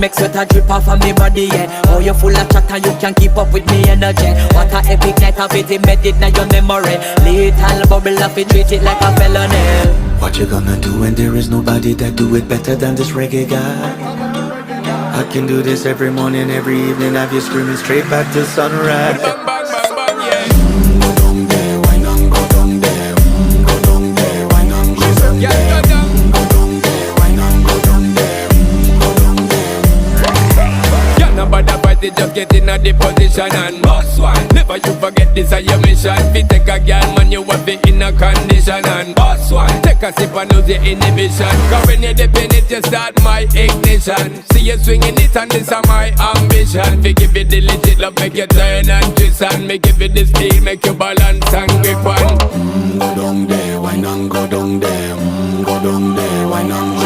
make sweat a drip off of me body, yeah. Oh, you full of chatter, you can't keep up with me energy. What a epic night of it, embedded in your memory. Little bubble of it, treat it like a felony. What you gonna do when there is nobody that do it better than this reggae guy? I can do this every morning, every evening, have you screaming straight back to sunrise. Bang, bang, bang, bang, yeah. Go down there, why not go down there? Go down there, why not go down there? Yeah, Go down there, why not go down there? Go down there. Yeah, nobody fight it, just get in a the position and boss one. Never you forget this is your mission. Fi take a girl, man, you have it in a condition and boss one. Take a sip and lose your inhibition. Cause when you dip in it, you start my ignition. See you swinging it and this is my ambition. Fi give it the legit love, make you turn and twist and me give it the speed, make you balance and grip on. Go down there, why not go down there? Go down there, why not go